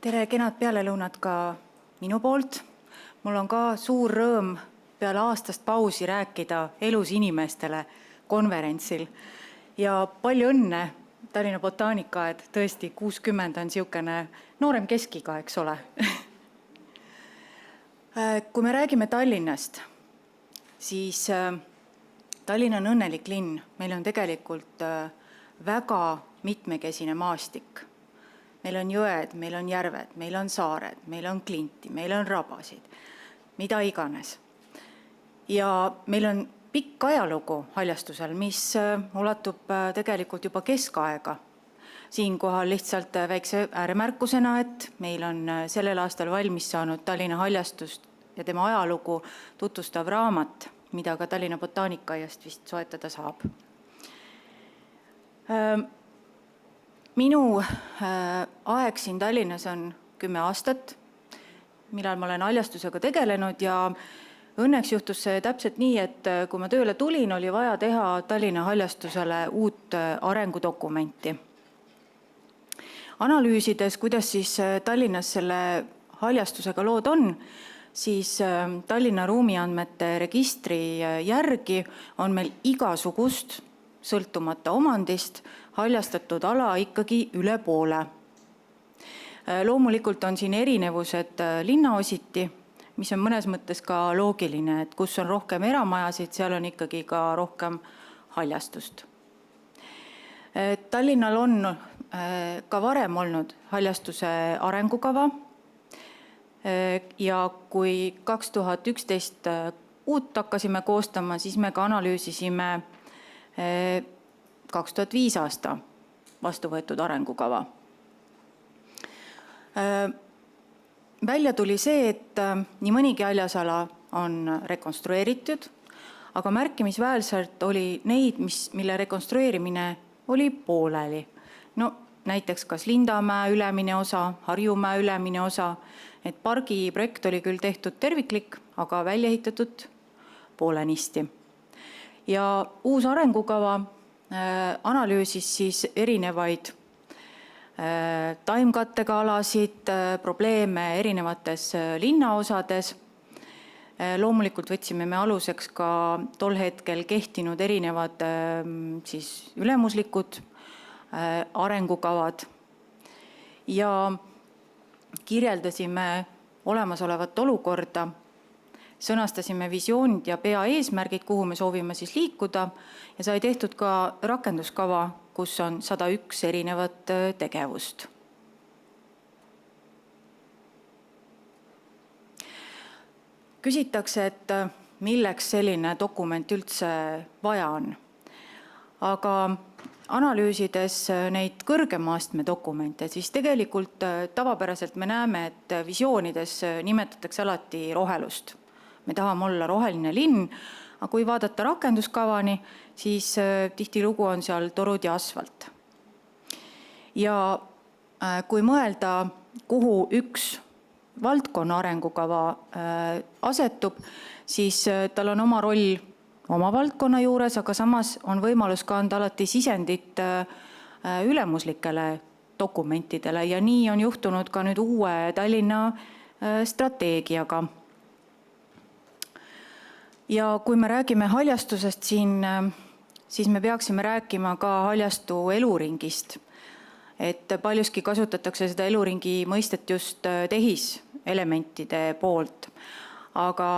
Tere, kenad pealelõunad ka minu poolt. Mul on ka suur rõõm peale aastast pausi rääkida elus inimestele konverentsil. Ja palju õnne, Tallinna Botaanikaaed, tõesti 60 on siukene noorem keskiga, eks ole. Kui me räägime Tallinnast, siis Tallinn on õnnelik linn. Meil on tegelikult väga mitmekesine maastik. Meil on jõed, meil on järved, meil on saared, meil on klinti, meil on rabasid, mida iganes. Ja meil on pikk ajalugu haljastusel, mis ulatub tegelikult juba keskaega. Siinkohal lihtsalt väikse ääremärkusena, et meil on sellel aastal valmis saanud Tallinna haljastust ja tema ajalugu tutvustav raamat, mida ka Tallinna Botaanikaaiast vist soetada saab. Minu aeg siin Tallinnas on 10 aastat, millal ma olen haljastusega tegelenud ja õnneks juhtus see täpselt nii, et kui ma tööle tulin, oli vaja teha Tallinna haljastusele uut arengudokumenti. Analüüsides, kuidas siis Tallinnas selle haljastusega lood on, siis Tallinna ruumiandmete registri järgi on meil igasugust sõltumata omandist haljastatud ala ikkagi üle poole. Loomulikult on siin erinevused linnaositi, mis on mõnes mõttes ka loogiline, et kus on rohkem eramajasid, seal on ikkagi ka rohkem haljastust. Tallinnal on ka varem olnud haljastuse arengukava ja kui 2011 uut hakkasime koostama, siis me ka analüüsisime 2005 aasta vastu võetud arengukava. Välja tuli see, et nii mõnigi haljasala on rekonstrueeritud, aga märkimisväärselt oli neid, mille rekonstrueerimine oli pooleli. No näiteks kas Lindamäe ülemine osa, Harjumäe ülemine osa, et pargi projekt oli küll tehtud terviklik, aga välja ehitatud poolenisti. Ja uus arengukava analüüsis siis erinevaid taimkattega alasid, probleeme erinevates linnaosades. Loomulikult võtsime me aluseks ka tol hetkel kehtinud erinevad siis ülemuslikud arengukavad ja kirjeldasime olemasolevat olukorda, sõnastasime visioonid ja peaeesmärgid, kuhu me soovime siis liikuda ja sai tehtud ka rakenduskava, kus on 101 erinevat tegevust. Küsitakse, et milleks selline dokument üldse vaja on. Aga analüüsides neid kõrgema astme dokumente, siis tegelikult tavapäraselt me näeme, et visioonides nimetatakse alati rohelust. Me tahame olla roheline linn, aga kui vaadata rakenduskavani, siis tihtilugu on seal torud ja asfalt. Ja kui mõelda, kuhu üks valdkonna arengukava asetub, siis tal on oma roll oma valdkonna juures, aga samas on võimalus ka anda alati sisendit ülemuslikele dokumentidele ja nii on juhtunud ka nüüd uue Tallinna strateegiaga. Ja kui me räägime haljastusest siin, siis me peaksime rääkima ka haljastu eluringist. Et paljuski kasutatakse seda eluringi mõistet just tehiselementide poolt. Aga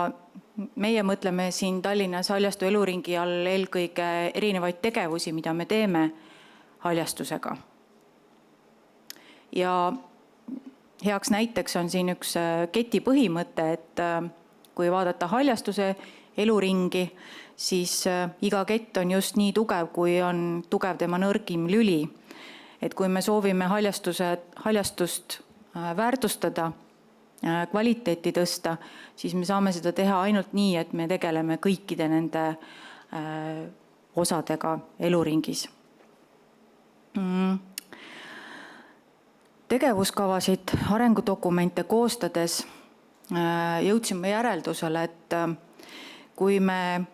meie mõtleme siin Tallinnas haljastu eluringi all eelkõige erinevaid tegevusi, mida me teeme haljastusega. Ja heaks näiteks on siin üks keti põhimõte, et kui vaadata haljastuse eluringi, siis iga kett on just nii tugev, kui on tugev tema nõrgim lüli. Et kui me soovime haljastust väärtustada, kvaliteeti tõsta, siis me saame seda teha ainult nii, et me tegeleme kõikide nende osadega eluringis. Tegevuskavasid arengudokumente koostades jõudsime järeldusele, et kui meil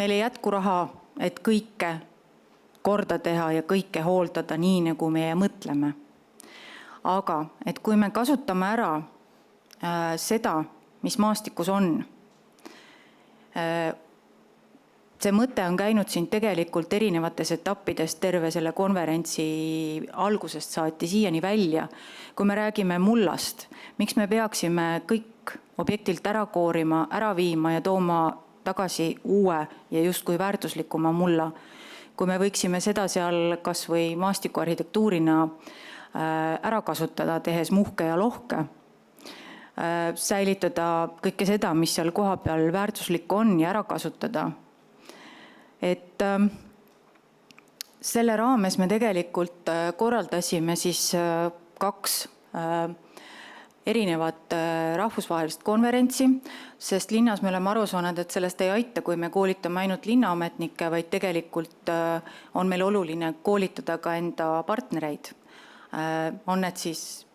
ei jätku raha, et kõike korda teha ja kõike hooldada nii, nagu meie mõtleme. Aga et kui me kasutame ära seda, mis maastikus on, see mõte on käinud siin tegelikult erinevates etappides terve selle konverentsi algusest saati siiani välja. Kui me räägime mullast, miks me peaksime kõik objektilt ära koorima, ära viima ja tooma tagasi uue ja justkui väärtuslikuma mulla. Kui me võiksime seda seal kas või maastikuarhitektuurina ära kasutada, tehes muhke ja lohke, säilitada kõike seda, mis seal koha peal väärtuslik on ja ära kasutada. Et selle raames me tegelikult korraldasime siis 2 erinevat rahvusvahelist konverentsi, sest linnas me oleme aru saanud, et sellest ei aita, kui me koolitame ainult linnaametnikke, vaid tegelikult on meil oluline koolitada ka enda partnereid. On need siis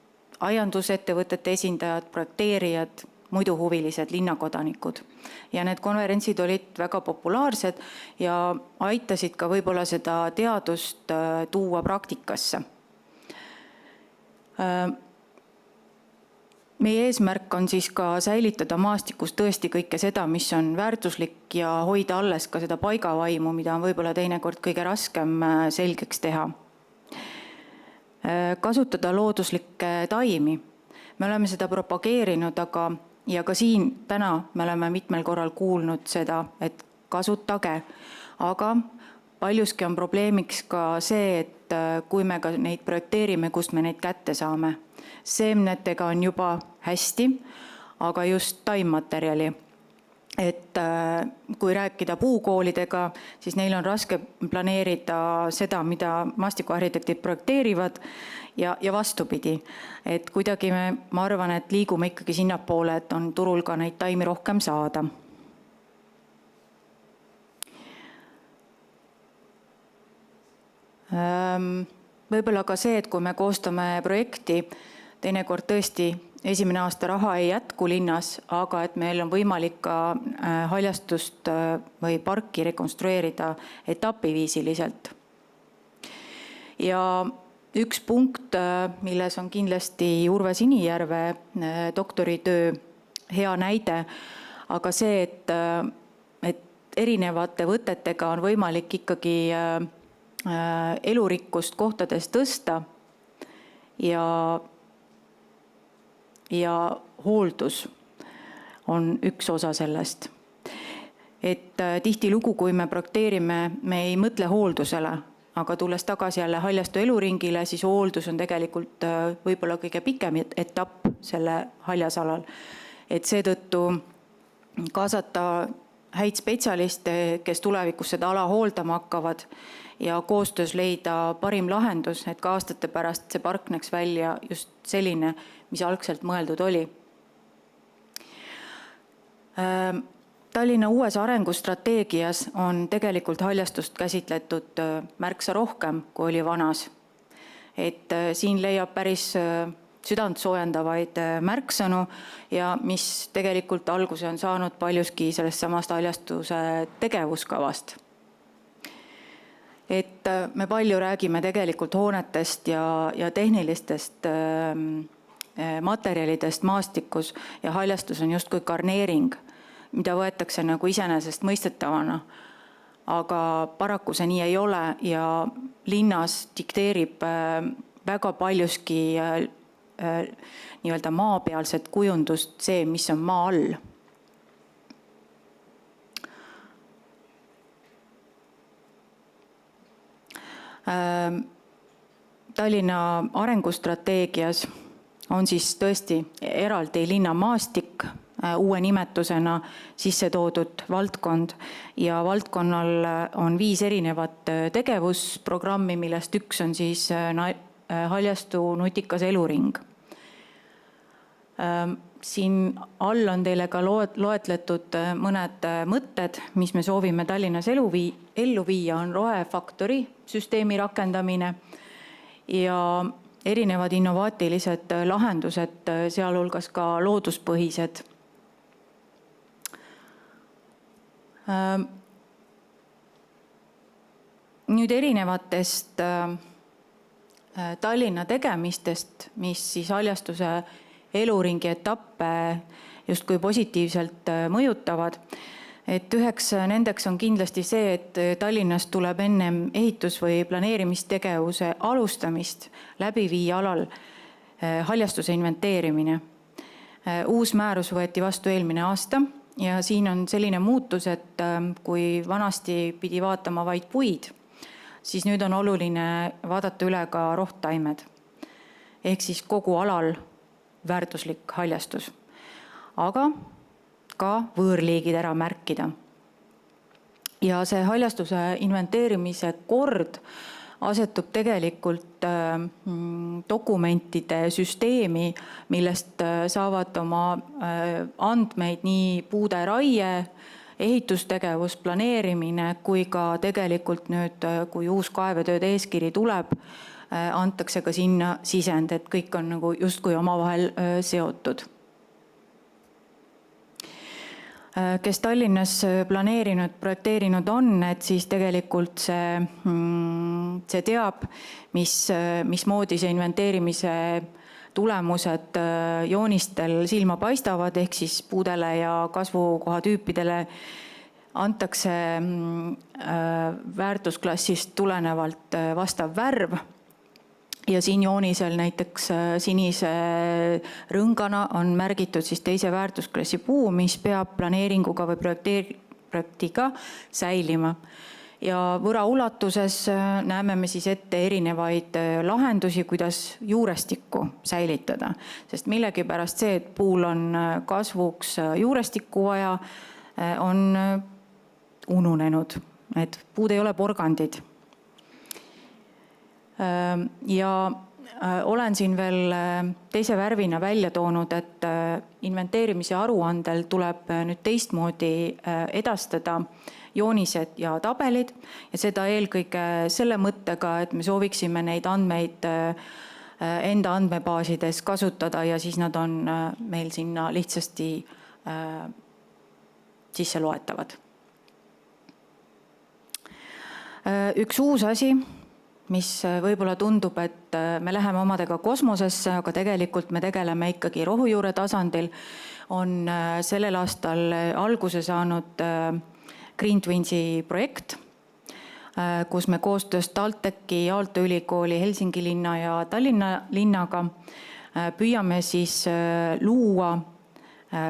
aiandusettevõtete esindajad, projekteerijad, muidu huvilised linnakodanikud. Ja need konverentsid olid väga populaarsed ja aitasid ka võib-olla seda teadust tuua praktikasse. Meie eesmärk on siis ka säilitada maastikus tõesti kõike seda, mis on väärtuslik ja hoida alles ka seda paigavaimu, mida on võib-olla teinekord kõige raskem selgeks teha. Kasutada looduslikke taimi. Me oleme seda propageerinud, ja ka siin täna me oleme mitmel korral kuulnud seda, et kasutage, aga paljuski on probleemiks ka see, et kui me ka neid projekteerime, kust me neid kätte saame. Seemnetega on juba hästi, aga just taimmaterjali. Et kui rääkida puukoolidega, siis neil on raske planeerida seda, mida maastikuarhitektid projekteerivad ja vastupidi. Et kuidagi ma arvan, et liigume ikkagi sinnapoole, et on turul ka neid taimi rohkem saada. Võib-olla ka see, et kui me koostame projekti, teinekord tõesti esimene aasta raha ei jätku linnas, aga et meil on võimalik ka haljastust või parki rekonstrueerida etapiviisiliselt. Ja üks punkt, milles on kindlasti Urve Sinijärve doktoritöö hea näide, aga see, et erinevate võtetega on võimalik ikkagi elurikkust kohtades tõsta ja hooldus on üks osa sellest. Et tihtilugu, kui me projekteerime, me ei mõtle hooldusele, aga tulles tagasi jälle haljastu eluringile, siis hooldus on tegelikult võib-olla kõige pikem etapp selle haljasalal. Et seetõttu kaasata häid spetsialiste, kes tulevikus seda ala hooldama hakkavad ja koostöös leida parim lahendus, et ka aastate pärast see park näeks välja just selline, mis algselt mõeldud oli. Tallinna uues arengustrateegias on tegelikult haljastust käsitletud märksa rohkem, kui oli vanas. Et siin leiab päris südant soojendavaid märksõnu ja mis tegelikult alguse on saanud paljuski sellest samast haljastuse tegevuskavast. Et me palju räägime tegelikult hoonetest ja tehnilistest materjalidest maastikus ja haljastus on justkui karneering, mida võetakse nagu iseenesest mõistetavana. Aga paraku see nii ei ole ja linnas dikteerib väga paljuski nii-öelda maapealset kujundust see, mis on maa all. Tallinna arengustrateegias on siis tõesti eraldi linnamaastik uue nimetusena sisse toodud valdkond ja valdkonnal on 5 erinevat tegevusprogrammi, millest üks on siis haljastu nutikas eluring. Siin all on teile ka loetletud mõned mõtted, mis me soovime Tallinnas ellu viia, on rohefaktori süsteemi rakendamine ja erinevad innovaatilised lahendused, sealhulgas ka looduspõhised. Nüüd erinevatest Tallinna tegemistest, mis siis haljastuse eluringi etappe justkui positiivselt mõjutavad. Et üheks nendeks on kindlasti see, et Tallinnas tuleb ennem ehitus- või planeerimistegevuse alustamist läbi viia alal haljastuse inventeerimine. Uus määrus võeti vastu eelmine aasta ja siin on selline muutus, et kui vanasti pidi vaatama vaid puid, siis nüüd on oluline vaadata üle ka rohttaimed. Ehk siis kogu alal väärtuslik haljastus. Aga ka võõrliigid ära märkida. Ja see haljastuse inventeerimise kord asetub tegelikult dokumentide süsteemi, millest saavad oma andmeid nii puude raie, ehitustegevus, planeerimine kui ka tegelikult nüüd, kui uus kaevetööde eeskiri tuleb, antakse ka sinna sisend, et kõik on nagu justkui omavahel seotud. Kes Tallinnas planeerinud, projekteerinud on, et siis tegelikult see teab, mismoodi see inventeerimise tulemused joonistel silma paistavad, ehk siis puudele ja kasvukohatüüpidele antakse väärtusklassist tulenevalt vastav värv. Ja siin joonisel näiteks sinise rõngana on märgitud siis teise väärtusklassi puu, mis peab planeeringuga või projektiga säilima. Ja võra ulatuses näeme me siis ette erinevaid lahendusi, kuidas juurestikku säilitada. Sest millegipärast see, et puul on kasvuks juurestikku vaja, on ununenud. Et puud ei ole porgandid. Ja olen siin veel teise värvina välja toonud, et inventeerimise aruandel tuleb nüüd teistmoodi edastada joonised ja tabelid ja seda eelkõige selle mõttega, et me sooviksime neid andmeid enda andmebaasides kasutada ja siis nad on meil sinna lihtsasti sisse loetavad. Üks uus asi, mis võib-olla tundub, et me läheme omadega kosmosesse, aga tegelikult me tegeleme ikkagi rohujuure tasandil, on sellel aastal alguse saanud Green Twinsi projekt, kus me koostöös TalTechi, Aalto ülikooli, Helsingi linna ja Tallinna linnaga püüame siis luua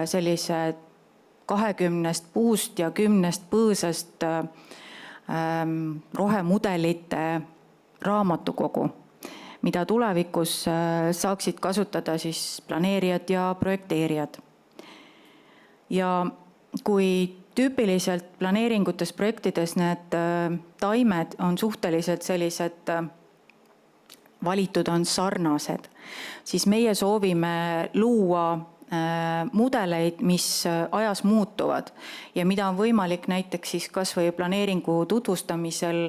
sellise 20 puust ja 10 põõsast rohemudelite raamatukogu, mida tulevikus saaksid kasutada siis planeerijad ja projekteerijad. Ja kui tüüpiliselt planeeringutes, projektides need taimed on suhteliselt sellised valitud on sarnased, siis meie soovime luua mudeleid, mis ajas muutuvad ja mida on võimalik näiteks siis kas või planeeringu tutvustamisel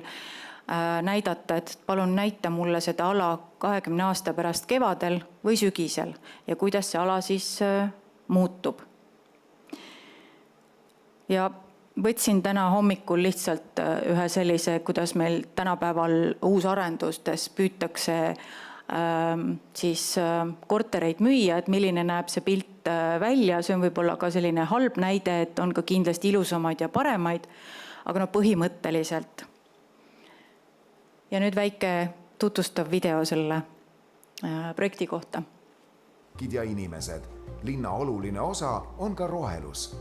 näidata, et palun näita mulle seda ala 20 aasta pärast kevadel või sügisel ja kuidas see ala siis muutub. Ja võtsin täna hommikul lihtsalt ühe sellise, kuidas meil tänapäeval uusarendustes püütakse siis kortereid müüa, et milline näeb see pilt välja. See on võib-olla ka selline halb näide, et on ka kindlasti ilusamaid ja paremaid, aga no põhimõtteliselt. Ja nüüd väike tutvustav video selle projekti kohta. Ja inimesed, linna oluline osa on ka rohelus.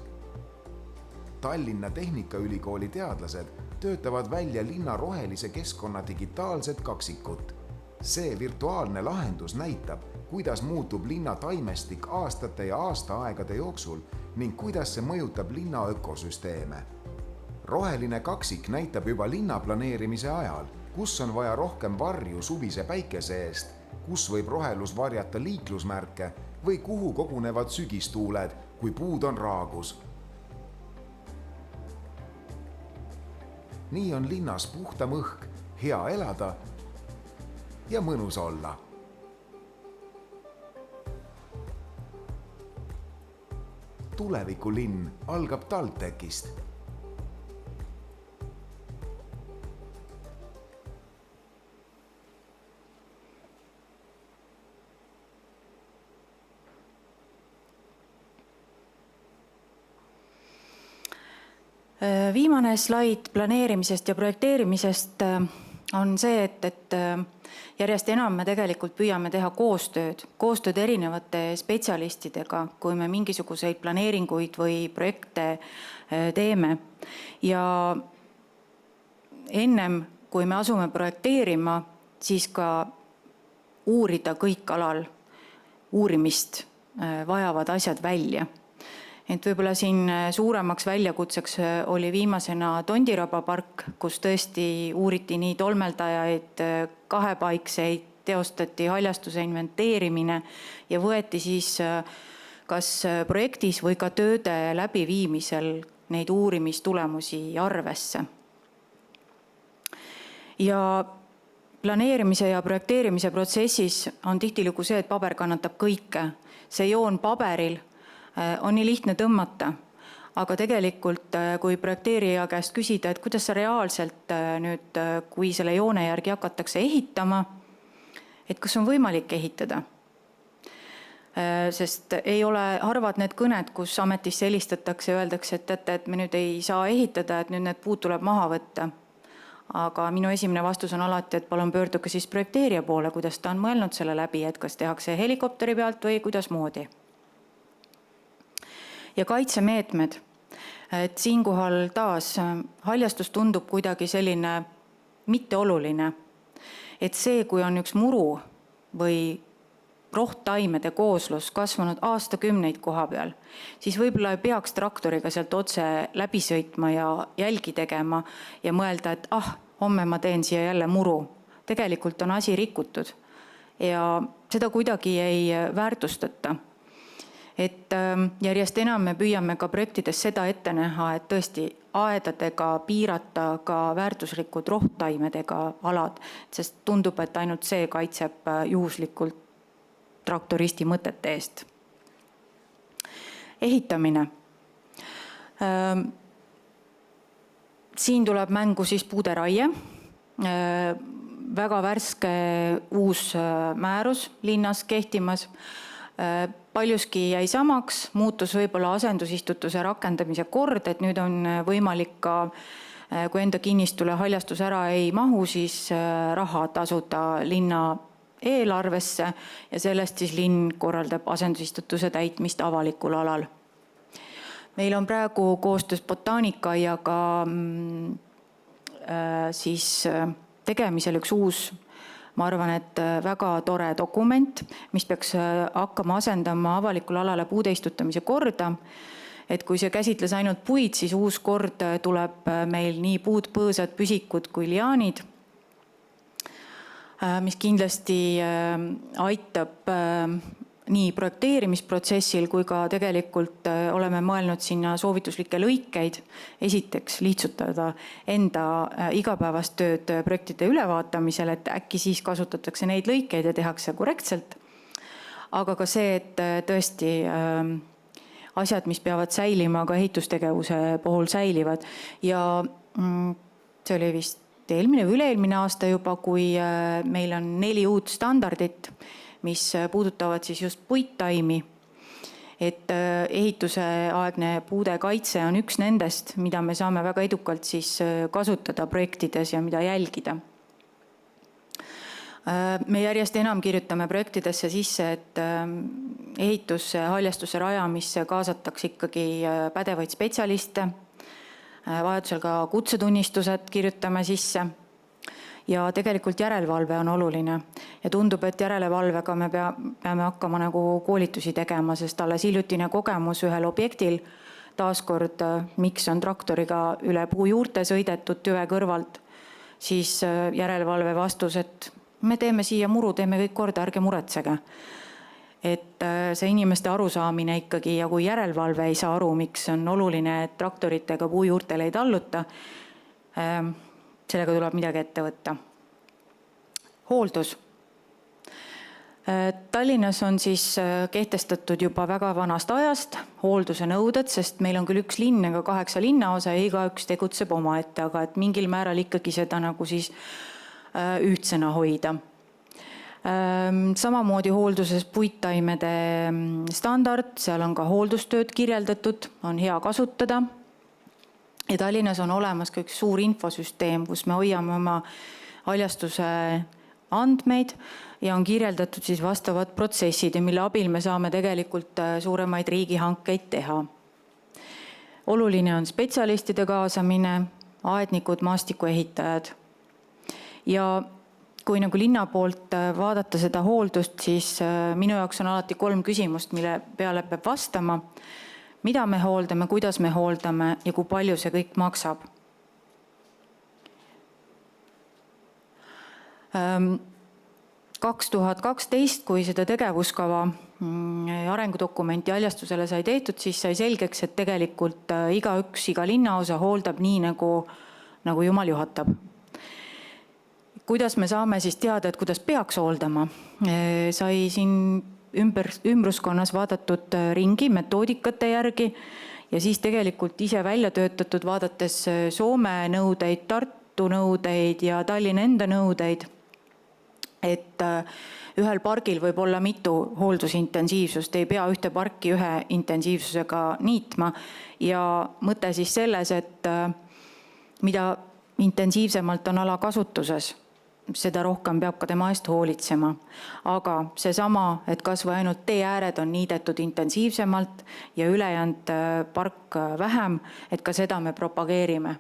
Tallinna Tehnikaülikooli teadlased töötavad välja linna rohelise keskkonna digitaalset kaksikut. See virtuaalne lahendus näitab, kuidas muutub linna taimestik aastate ja aastaaegade jooksul ning kuidas see mõjutab linna ökosüsteeme. Roheline kaksik näitab juba linna planeerimise ajal, kus on vaja rohkem varju suvise päikese eest, kus võib rohelus varjata liiklusmärke või kuhu kogunevad sügistuuled, kui puud on raagus. Nii on linnas puhtam õhk, hea elada ja mõnus olla. Tulevikulinn algab TalTechist. Viimane slaid planeerimisest ja projekteerimisest on see, et järjest enam me tegelikult püüame teha koostööd erinevate spetsialistidega, kui me mingisuguseid planeeringuid või projekte teeme. Ja ennem, kui me asume projekteerima, siis ka uurida kõik alal uurimist vajavad asjad välja. Et võib-olla siin suuremaks väljakutseks oli viimasena Tondiraba park, kus tõesti uuriti nii tolmeldajaid, kahepaikseid, teostati haljastuse inventeerimine ja võeti siis kas projektis või ka tööde läbiviimisel neid uurimistulemusi arvesse. Ja planeerimise ja projekteerimise protsessis on tihtilugu see, et paber kannatab kõike. See joon paberil on nii lihtne tõmmata, aga tegelikult kui projekteerija käest küsida, et kuidas sa reaalselt nüüd, kui selle joone järgi hakatakse ehitama, et kas on võimalik ehitada. Sest ei ole harvad need kõned, kus ametisse helistatakse ja öeldakse, et me nüüd ei saa ehitada, et nüüd need puud tuleb maha võtta. Aga minu esimene vastus on alati, et palun pöörduge siis projekteerija poole, kuidas ta on mõelnud selle läbi, et kas tehakse helikopteri pealt või kuidas moodi. Ja kaitsemeetmed, et siinkohal taas haljastus tundub kuidagi selline mitteoluline, et see, kui on üks muru või rohttaimede kooslus kasvanud aastakümneid koha peal, siis võib-olla ei peaks traktoriga sealt otse läbi sõitma ja jälgi tegema ja mõelda, et homme ma teen siia jälle muru. Tegelikult on asi rikutud ja seda kuidagi ei väärtustata. Et järjest enam me püüame ka projektides seda ette näha, et tõesti aedadega piirata ka väärtuslikud rohttaimedega alad, sest tundub, et ainult see kaitseb juhuslikult traktoristi mõtete eest. Ehitamine. Siin tuleb mängu siis puuderaie. Väga värske uus määrus linnas kehtimas. Paljuski jäi samaks, muutus võib-olla asendusistutuse rakendamise kord, et nüüd on võimalik ka, kui enda kinnistule haljastus ära ei mahu, siis raha tasuda linna eelarvesse ja sellest siis linn korraldab asendusistutuse täitmist avalikul alal. Meil on praegu koostöös Botaanikaiaga siis tegemisel üks uus, ma arvan, et väga tore dokument, mis peaks hakkama asendama avalikul alale puude istutamise korda. Et kui see käsitles ainult puid, siis uus kord tuleb meil nii puud, põõsad, püsikud kui liaanid, mis kindlasti aitab nii projekteerimisprotsessil kui ka tegelikult oleme mõelnud sinna soovituslikke lõikeid. Esiteks lihtsutada enda igapäevast tööd projektide ülevaatamisel, et äkki siis kasutatakse neid lõikeid ja tehakse korrektselt. Aga ka see, et tõesti asjad, mis peavad säilima, ka ehitustegevuse puhul säilivad. Ja see oli vist eelmine või üle-eelmine aasta juba, kui meil on 4 uut standardit, mis puudutavad siis just puittaimi. Et ehituse aegne puude kaitse on üks nendest, mida me saame väga edukalt siis kasutada projektides ja mida jälgida. Me järjest enam kirjutame projektidesse sisse, et ehitusse, haljastuse rajamisse kaasatakse ikkagi pädevaid spetsialiste, vajadusel ka kutsetunnistused kirjutame sisse. Ja tegelikult järelevalve on oluline ja tundub, et järelevalvega me peame hakkama nagu koolitusi tegema, sest alles hiljutine kogemus ühel objektil, taaskord, miks on traktoriga üle puu juurte sõidetud tüve kõrvalt, siis järelevalve vastus, et me teeme siia muru, teeme kõik korda, ärge muretsege. Et see inimeste arusaamine ikkagi ja kui järelevalve ei saa aru, miks on oluline, et traktoritega puu juurtele ei talluta, sellega tuleb midagi ette võtta. Hooldus. Tallinnas on siis kehtestatud juba väga vanast ajast hoolduse nõuded, sest meil on küll üks linn ega 8 linnaosa ja igaüks tegutseb omaette, aga et mingil määral ikkagi seda nagu siis ühtsena hoida. Samamoodi hoolduses puittaimede standard, seal on ka hooldustööd kirjeldatud, on hea kasutada. Ja Tallinnas on olemas ka üks suur infosüsteem, kus me hoiame oma haljastuse andmeid ja on kirjeldatud siis vastavad protsessid, mille abil me saame tegelikult suuremaid riigihankeid teha. Oluline on spetsialistide kaasamine, aednikud, maastikuehitajad. Ja kui nagu linna poolt vaadata seda hooldust, siis minu jaoks on alati 3 küsimust, mille peale peab vastama. Mida me hooldame, kuidas me hooldame ja kui palju see kõik maksab. 2012, kui seda tegevuskava arengudokumenti haljastusele sai tehtud, siis sai selgeks, et tegelikult igaüks, iga linnaosa hooldab nii, nagu Jumal juhatab. Kuidas me saame siis teada, et kuidas peaks hooldama? Sai siin ümbruskonnas vaadatud ringi metoodikate järgi ja siis tegelikult ise välja töötatud vaadates Soome nõudeid, Tartu nõudeid ja Tallinna enda nõudeid, et ühel pargil võib olla mitu hooldusintensiivsust, ei pea ühte parki ühe intensiivsusega niitma ja mõte siis selles, et mida intensiivsemalt on ala kasutuses, seda rohkem peab ka tema eest hoolitsema. Aga seesama, et kas või ainult tee ääred on niidetud intensiivsemalt ja ülejäänud park vähem, et ka seda me propageerime.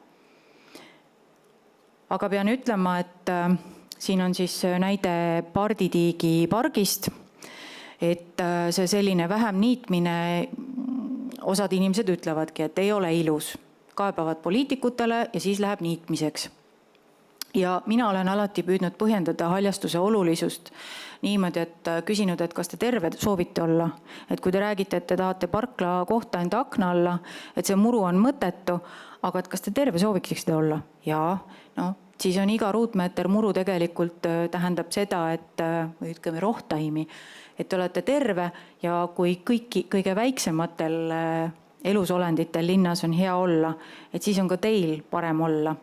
Aga pean ütlema, et siin on siis näide Parditiigi pargist, et see selline vähem niitmine, osad inimesed ütlevadki, et ei ole ilus. Kaebavad poliitikutele ja siis läheb niitmiseks. Ja mina olen alati püüdnud põhjendada haljastuse olulisust niimoodi, et küsinud, et kas te terve soovite olla. Et kui te räägite, et te tahate parkla kohta enda akna alla, et see muru on mõttetu, aga et kas te terve sooviksite olla? Jaa, siis on iga ruutmeeter muru tegelikult tähendab seda, et või ütleme rohtaimi, et te olete terve ja kui kõige väiksematel elusolenditel linnas on hea olla, et siis on ka teil parem olla.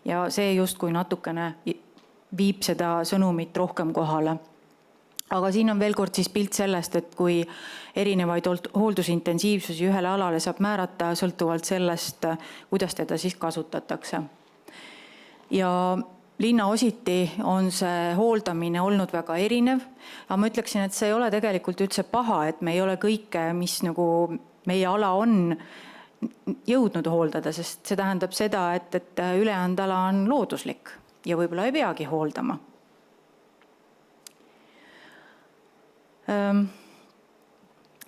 Ja see justkui natukene viib seda sõnumit rohkem kohale. Aga siin on veel kord siis pilt sellest, et kui erinevaid hooldusintensiivsusi ühele alale saab määrata sõltuvalt sellest, kuidas teda siis kasutatakse. Ja linnaositi on see hooldamine olnud väga erinev, aga ma ütleksin, et see ei ole tegelikult üldse paha, et me ei ole kõike, mis nagu meie ala on, jõudnud hooldada, sest see tähendab seda, et ülejäänud ala on looduslik ja võib-olla ei peagi hooldama.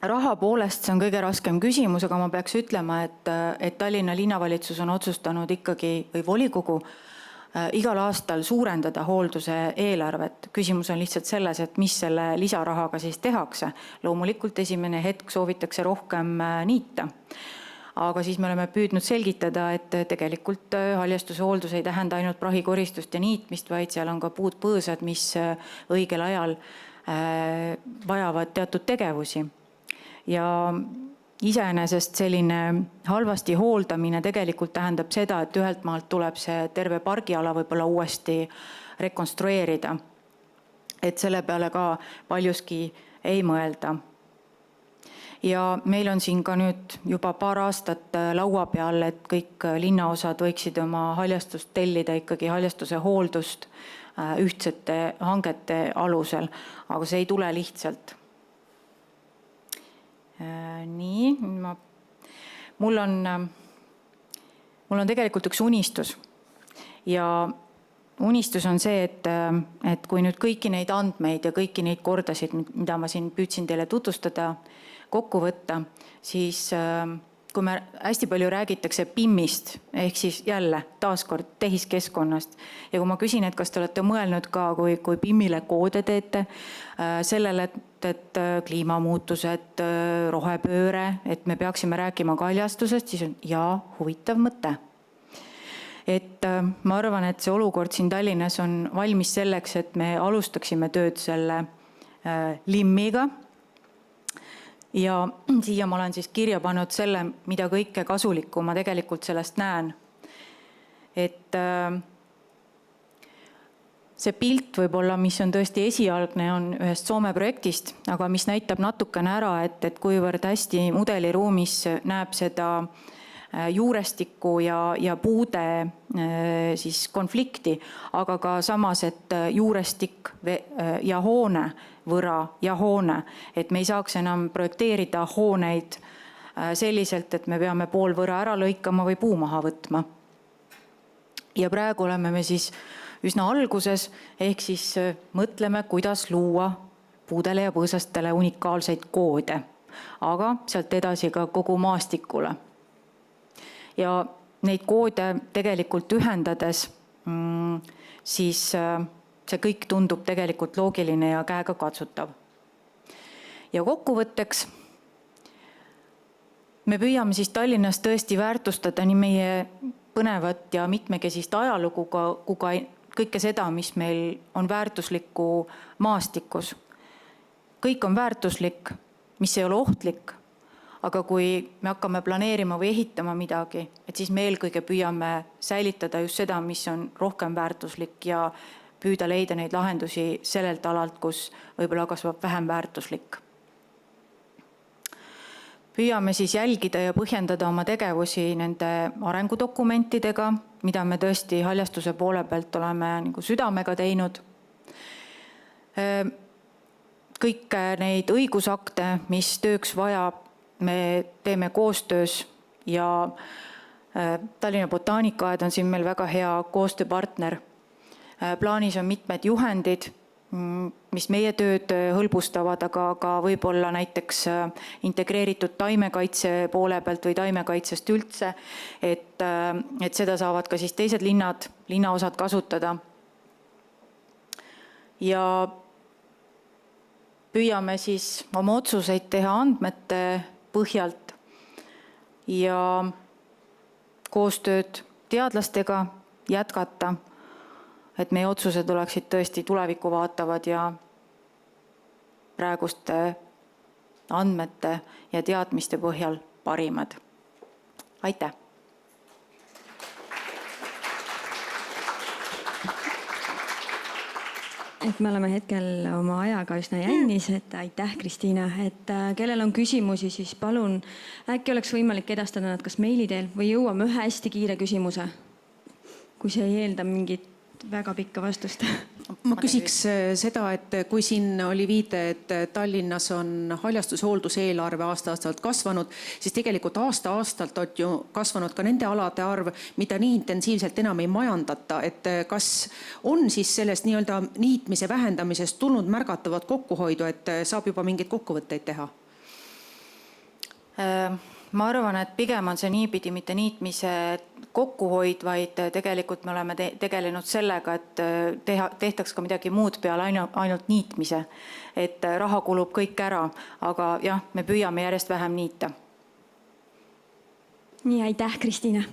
Raha poolest see on kõige raskem küsimus, aga ma peaks ütlema, et Tallinna linnavalitsus on otsustanud ikkagi või volikogu igal aastal suurendada hoolduse eelarvet. Küsimus on lihtsalt selles, et mis selle lisarahaga siis tehakse. Loomulikult esimene hetk soovitakse rohkem niita. Aga siis me oleme püüdnud selgitada, et tegelikult haljastuse hooldus ei tähenda ainult prahikoristust ja niitmist, vaid seal on ka puud-põõsad, mis õigel ajal vajavad teatud tegevusi. Ja iseenesest selline halvasti hooldamine tegelikult tähendab seda, et ühelt maalt tuleb see terve pargiala võib-olla uuesti rekonstrueerida. Et selle peale ka paljuski ei mõelda. Ja meil on siin ka nüüd juba paar aastat laua peal, et kõik linnaosad võiksid oma haljastust tellida ikkagi haljastuse hooldust ühtsete hangete alusel, aga see ei tule lihtsalt. Nii, mul on tegelikult üks unistus ja unistus on see, et kui nüüd kõiki neid andmeid ja kõiki neid kordasid, mida ma siin püüdsin teile tutvustada, kokku võtta, siis kui me hästi palju räägitakse PIM-ist, ehk siis jälle taaskord tehiskeskkonnast. Ja kui ma küsin, et kas te olete mõelnud ka, kui PIM-ile koode teete, sellele, et kliimamuutused, rohepööre, et me peaksime rääkima haljastusest, siis on huvitav mõte. Et ma arvan, et see olukord siin Tallinnas on valmis selleks, et me alustaksime tööd selle LIM-iga. Ja siia ma olen siis kirja pannud selle, mida kõike kasulikku ma tegelikult sellest näen. Et see pilt võib-olla, mis on tõesti esialgne, on ühest Soome projektist, aga mis näitab natukene ära, et kuivõrd hästi mudeliruumis näeb seda juurestikku ja puude siis konflikti, aga ka samas, et juurestik ja hoone, võra ja hoone, et me ei saaks enam projekteerida hooneid selliselt, et me peame pool võra ära lõikama või puu maha võtma. Ja praegu oleme me siis üsna alguses, ehk siis mõtleme, kuidas luua puudele ja põõsastele unikaalseid koode, aga sealt edasi ka kogu maastikule. Ja neid koode tegelikult ühendades, siis see kõik tundub tegelikult loogiline ja käega katsutav. Ja kokkuvõtteks me püüame siis Tallinnas tõesti väärtustada nii meie põnevat ja mitmekesist ajalugu kui ka kõike seda, mis meil on väärtuslikku maastikus. Kõik on väärtuslik, mis ei ole ohtlik, aga kui me hakkame planeerima või ehitama midagi, et siis me eelkõige püüame säilitada just seda, mis on rohkem väärtuslik ja püüda leida neid lahendusi sellelt alalt, kus võib-olla kasvab vähem väärtuslik. Püüame siis jälgida ja põhjendada oma tegevusi nende arengudokumentidega, mida me tõesti haljastuse poole pealt oleme nagu südamega teinud. Kõik neid õigusakte, mis tööks vajab, me teeme koostöös ja Tallinna Botaanikaaed on siin meil väga hea koostööpartner. Plaanis on mitmed juhendid, mis meie tööd hõlbustavad, aga ka võib-olla näiteks integreeritud taimekaitse poole pealt või taimekaitsest üldse, et seda saavad ka siis teised linnaosad kasutada. Ja püüame siis oma otsuseid teha andmete põhjalt ja koostööd teadlastega jätkata, et meie otsused oleksid tõesti tulevikku vaatavad ja praeguste andmete ja teadmiste põhjal parimad. Aitäh! Et me oleme hetkel oma ajaga üsna jännis, et aitäh, Kristiina. Et kellel on küsimusi, siis palun, äkki oleks võimalik edastada nad kas meili teel või jõuame ühe hästi kiire küsimuse, kui see ei eelda mingit väga pikka vastust. Ma küsiks seda, et kui siin oli viide, et Tallinnas on haljastushoolduse eelarve aasta-aastalt kasvanud, siis tegelikult aasta-aastalt on ju kasvanud ka nende alade arv, mida nii intensiivselt enam ei majandata. Et kas on siis sellest nii-öelda niitmise vähendamisest tulnud märgatavat kokkuhoidu, et saab juba mingeid kokkuvõtteid teha? Ma arvan, et pigem on see niipidi mitte niitmise kokkuhoid, vaid tegelikult me oleme tegelenud sellega, et tehtaks ka midagi muud peale ainult niitmise. Et raha kulub kõik ära, aga jah, me püüame järjest vähem niita. Nii, aitäh, Kristiina.